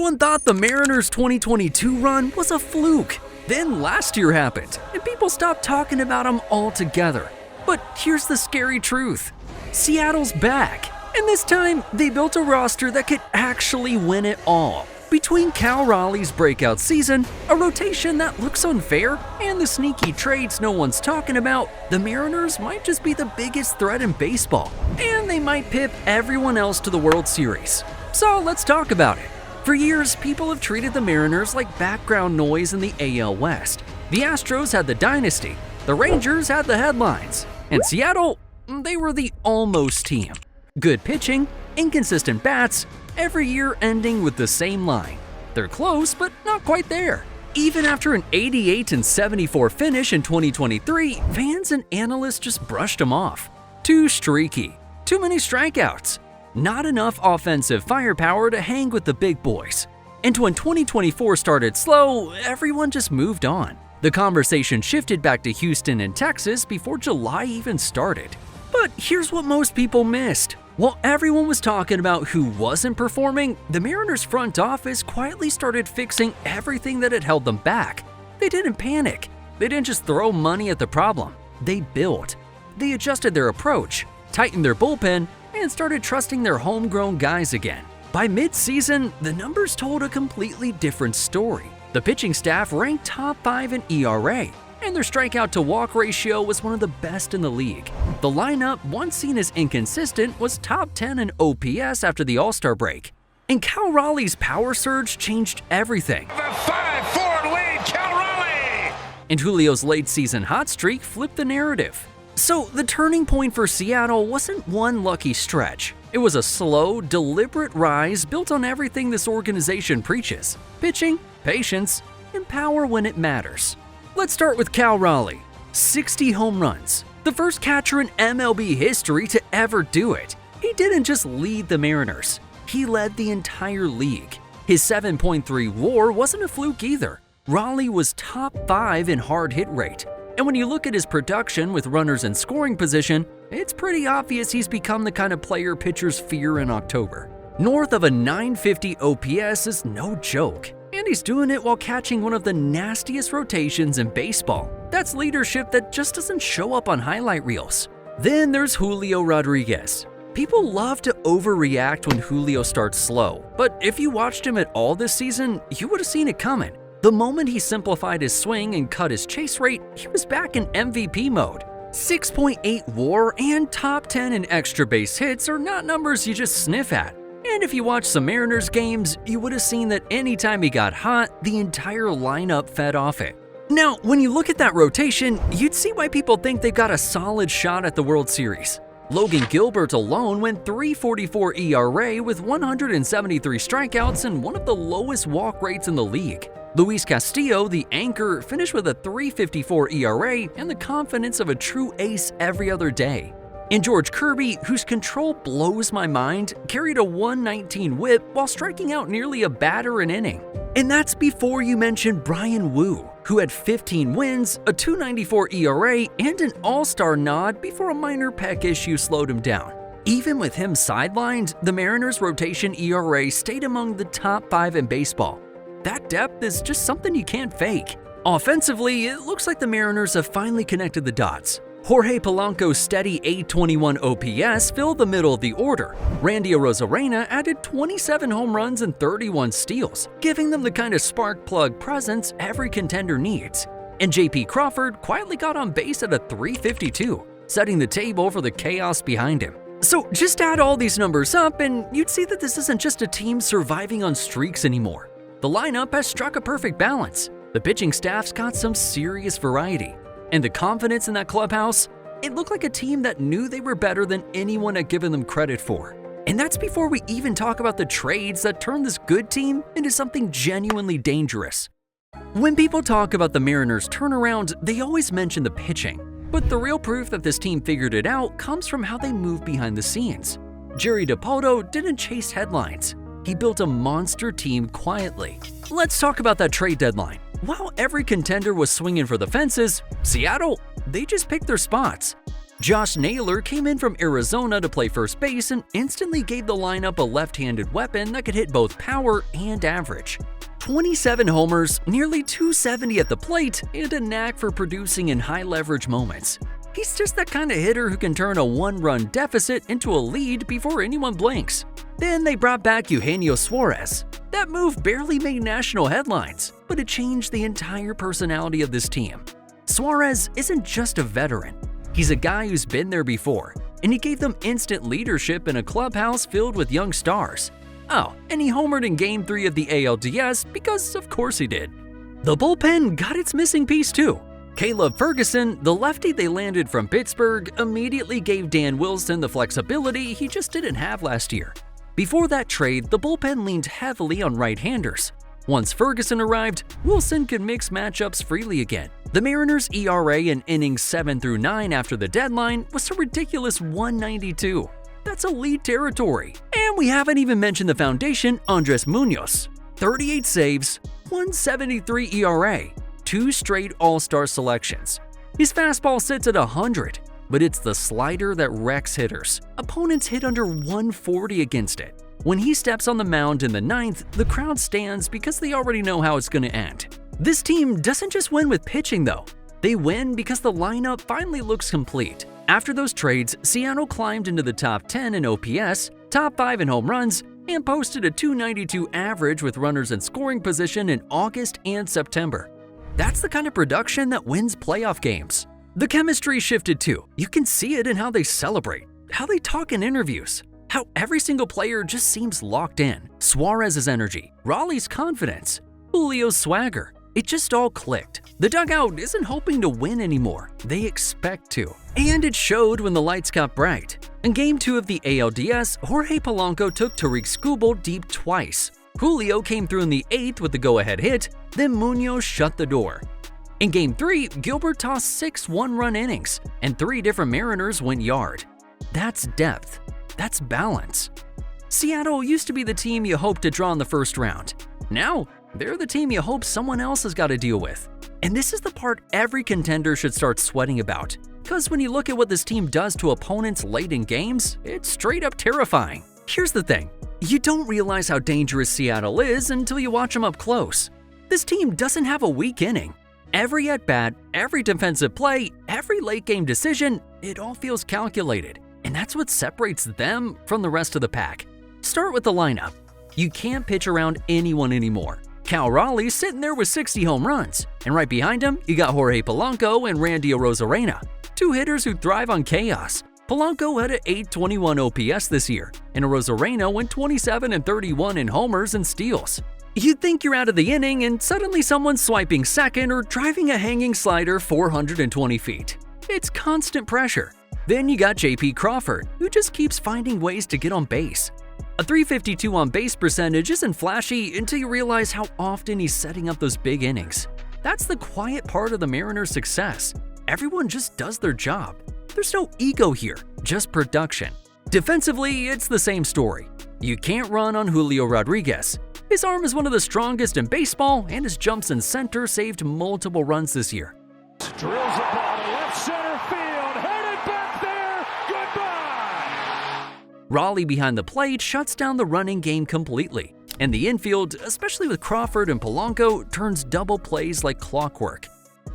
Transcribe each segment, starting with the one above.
Everyone thought the Mariners' 2022 run was a fluke. Then last year happened, and people stopped talking about them altogether. But here's the scary truth. Seattle's back, and this time they built a roster that could actually win it all. Between Cal Raleigh's breakout season, a rotation that looks unfair, and the sneaky trades no one's talking about, the Mariners might just be the biggest threat in baseball, and they might pip everyone else to the World Series. So let's talk about it. For years, people have treated the Mariners like background noise in the AL West. The Astros had the dynasty, the Rangers had the headlines, and Seattle, they were the almost team. Good pitching, inconsistent bats, every year ending with the same line. They're close, but not quite there. Even after an 88-74 finish in 2023, fans and analysts just brushed them off. Too streaky, too many strikeouts, not enough offensive firepower to hang with the big boys. And when 2024 started slow, everyone just moved on. The conversation shifted back to Houston and Texas before July even started. But here's what most people missed. While everyone was talking about who wasn't performing, the Mariners front office quietly started fixing everything that had held them back. They didn't panic. They didn't just throw money at the problem. They built. They adjusted their approach, tightened their bullpen, and started trusting their homegrown guys again. By mid-season, the numbers told a completely different story. The pitching staff ranked top 5 in ERA, and their strikeout-to-walk ratio was one of the best in the league. The lineup, once seen as inconsistent, was top 10 in OPS after the All-Star break. And Cal Raleigh's power surge changed everything. The 5-4 lead, Cal Raleigh! And Julio's late-season hot streak flipped the narrative. So the turning point for Seattle wasn't one lucky stretch. It was a slow, deliberate rise built on everything this organization preaches: pitching, patience, and power when it matters. Let's start with Cal Raleigh. 60 home runs. The first catcher in MLB history to ever do it. He didn't just lead the Mariners. He led the entire league. His 7.3 WAR wasn't a fluke either. Raleigh was top 5 in hard hit rate. And when you look at his production with runners in scoring position, it's pretty obvious he's become the kind of player pitchers fear in October. North of a 950 OPS is no joke, and he's doing it while catching one of the nastiest rotations in baseball. That's leadership that just doesn't show up on highlight reels. Then there's Julio Rodríguez. People love to overreact when Julio starts slow, but if you watched him at all this season, you would have seen it coming. The moment he simplified his swing and cut his chase rate, he was back in MVP mode. 6.8 WAR and top 10 in extra base hits are not numbers you just sniff at. And if you watch some Mariners games, you would have seen that anytime he got hot, the entire lineup fed off it. Now, when you look at that rotation, you'd see why people think they've got a solid shot at the World Series. Logan Gilbert alone went .344 ERA with 173 strikeouts and one of the lowest walk rates in the league. Luis Castillo, the anchor, finished with a .354 ERA and the confidence of a true ace every other day. And George Kirby, whose control blows my mind, carried a 119 whip while striking out nearly a batter an inning. And that's before you mention Bryan Woo, who had 15 wins, a .294 ERA, and an All-Star nod before a minor pec issue slowed him down. Even with him sidelined, the Mariners' rotation ERA stayed among the top 5 in baseball. That depth is just something you can't fake. Offensively, it looks like the Mariners have finally connected the dots. Jorge Polanco's steady .821 OPS filled the middle of the order. Randy Arozarena added 27 home runs and 31 steals, giving them the kind of spark plug presence every contender needs. And JP Crawford quietly got on base at a .352, setting the table for the chaos behind him. So just add all these numbers up and you'd see that this isn't just a team surviving on streaks anymore. The lineup has struck a perfect balance. The pitching staff's got some serious variety. And the confidence in that clubhouse, it looked like a team that knew they were better than anyone had given them credit for. And that's before we even talk about the trades that turned this good team into something genuinely dangerous. When people talk about the Mariners' turnaround, they always mention the pitching. But the real proof that this team figured it out comes from how they move behind the scenes. Jerry Dipoto didn't chase headlines. He built a monster team quietly. Let's talk about that trade deadline. While every contender was swinging for the fences, Seattle, they just picked their spots. Josh Naylor came in from Arizona to play first base and instantly gave the lineup a left-handed weapon that could hit both power and average. 27 homers, nearly 270 at the plate, and a knack for producing in high-leverage moments. He's just that kind of hitter who can turn a one-run deficit into a lead before anyone blinks. Then they brought back Eugenio Suarez. That move barely made national headlines, but it changed the entire personality of this team. Suarez isn't just a veteran. He's a guy who's been there before, and he gave them instant leadership in a clubhouse filled with young stars. Oh, and he homered in Game 3 of the ALDS because of course he did. The bullpen got its missing piece too. Caleb Ferguson, the lefty they landed from Pittsburgh, immediately gave Dan Wilson the flexibility he just didn't have last year. Before that trade, the bullpen leaned heavily on right-handers. Once Ferguson arrived, Wilson could mix matchups freely again. The Mariners' ERA in innings 7 through 9 after the deadline was a ridiculous 192. That's elite territory. And we haven't even mentioned the foundation, Andres Munoz. 38 saves, 173 ERA, 2 straight All-Star selections. His fastball sits at 100, but it's the slider that wrecks hitters. Opponents hit under 140 against it. When he steps on the mound in the 9th, the crowd stands because they already know how it's going to end. This team doesn't just win with pitching though. They win because the lineup finally looks complete. After those trades, Seattle climbed into the top 10 in OPS, top 5 in home runs, and posted a .292 average with runners in scoring position in August and September. That's the kind of production that wins playoff games. The chemistry shifted too. You can see it in how they celebrate, how they talk in interviews, how every single player just seems locked in. Suarez's energy, Raleigh's confidence, Julio's swagger. It just all clicked. The dugout isn't hoping to win anymore. They expect to. And it showed when the lights got bright. In Game 2 of the ALDS, Jorge Polanco took Tariq Skubal deep twice. Julio came through in the 8th with the go-ahead hit, then Munoz shut the door. In Game 3, Gilbert tossed 6 one-run innings, and 3 different Mariners went yard. That's depth. That's balance. Seattle used to be the team you hoped to draw in the first round. Now, they're the team you hope someone else has got to deal with. And this is the part every contender should start sweating about. Because when you look at what this team does to opponents late in games, it's straight up terrifying. Here's the thing. You don't realize how dangerous Seattle is until you watch them up close. This team doesn't have a weak inning. Every at-bat, every defensive play, every late-game decision, it all feels calculated. And that's what separates them from the rest of the pack. Start with the lineup. You can't pitch around anyone anymore. Cal Raleigh's sitting there with 60 home runs, and right behind him, you got Jorge Polanco and Randy Arozarena, 2 hitters who thrive on chaos. Polanco had an .821 OPS this year, and Arozarena went 27-31 in homers and steals. You'd think you're out of the inning, and suddenly someone's swiping second or driving a hanging slider 420 feet. It's constant pressure. Then you got JP Crawford, who just keeps finding ways to get on base. A .352 on-base percentage isn't flashy until you realize how often he's setting up those big innings. That's the quiet part of the Mariners' success. Everyone just does their job. There's no ego here, just production. Defensively, it's the same story. You can't run on Julio Rodríguez. His arm is one of the strongest in baseball, and his jumps in center saved multiple runs this year. Drills the ball to left center field, headed back there, goodbye! Raleigh behind the plate shuts down the running game completely, and the infield, especially with Crawford and Polanco, turns double plays like clockwork.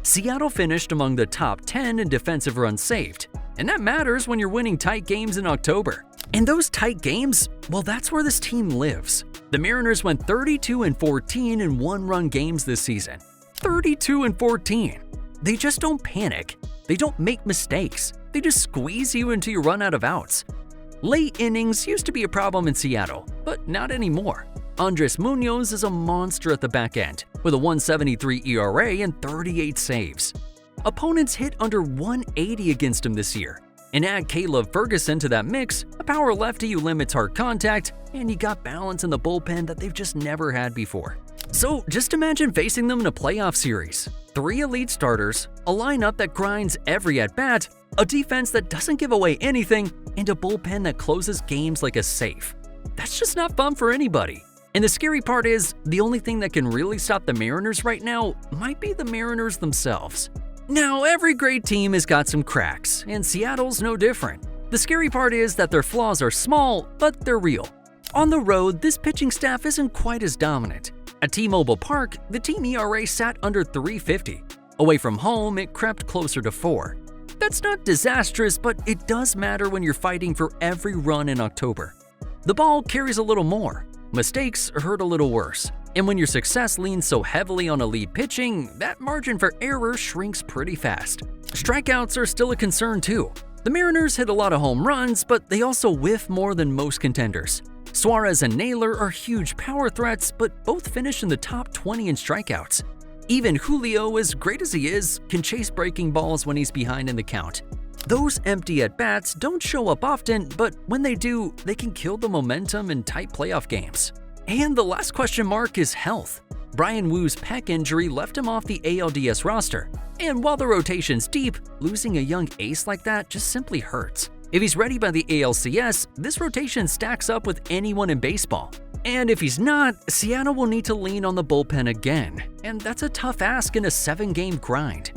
Seattle finished among the top 10 in defensive runs saved, and that matters when you're winning tight games in October. And those tight games, well, that's where this team lives. The Mariners went 32-14 in one-run games this season. 32-14. They just don't panic. They don't make mistakes. They just squeeze you until you run out of outs. Late innings used to be a problem in Seattle, but not anymore. Andres Munoz is a monster at the back end, with a 1.73 ERA and 38 saves. Opponents hit under 180 against him this year. And add Caleb Ferguson to that mix, a power lefty who limits hard contact, and you got balance in the bullpen that they've just never had before. So just imagine facing them in a playoff series. 3 elite starters, a lineup that grinds every at-bat, a defense that doesn't give away anything, and a bullpen that closes games like a safe. That's just not fun for anybody. And the scary part is, the only thing that can really stop the Mariners right now might be the Mariners themselves. Now, every great team has got some cracks, and Seattle's no different. The scary part is that their flaws are small, but they're real. On the road, this pitching staff isn't quite as dominant. At T-Mobile Park, the team ERA sat under 3.50. Away from home, it crept closer to 4. That's not disastrous, but it does matter when you're fighting for every run in October. The ball carries a little more. Mistakes hurt a little worse. And when your success leans so heavily on elite pitching, that margin for error shrinks pretty fast. Strikeouts are still a concern too. The Mariners hit a lot of home runs, but they also whiff more than most contenders. Suarez and Naylor are huge power threats, but both finish in the top 20 in strikeouts. Even Julio, as great as he is, can chase breaking balls when he's behind in the count. Those empty at-bats don't show up often, but when they do, they can kill the momentum in tight playoff games. And the last question mark is health. Brian Woo's pec injury left him off the ALDS roster. And while the rotation's deep, losing a young ace like that just simply hurts. If he's ready by the ALCS, this rotation stacks up with anyone in baseball. And if he's not, Seattle will need to lean on the bullpen again, and that's a tough ask in a 7-game grind.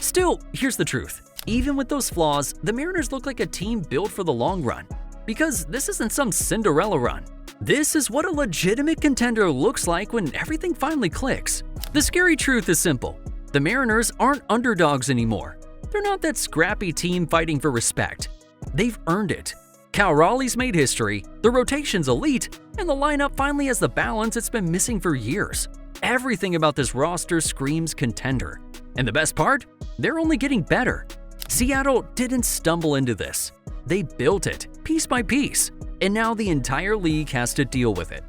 Still, here's the truth. Even with those flaws, the Mariners look like a team built for the long run. Because this isn't some Cinderella run. This is what a legitimate contender looks like when everything finally clicks. The scary truth is simple. The Mariners aren't underdogs anymore. They're not that scrappy team fighting for respect. They've earned it. Cal Raleigh's made history, the rotation's elite, and the lineup finally has the balance it's been missing for years. Everything about this roster screams contender. And the best part? They're only getting better. Seattle didn't stumble into this. They built it, piece by piece, and now the entire league has to deal with it.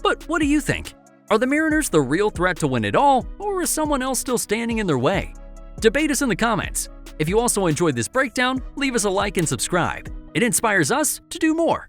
But what do you think? Are the Mariners the real threat to win it all, or is someone else still standing in their way? Debate us in the comments. If you also enjoyed this breakdown, leave us a like and subscribe. It inspires us to do more.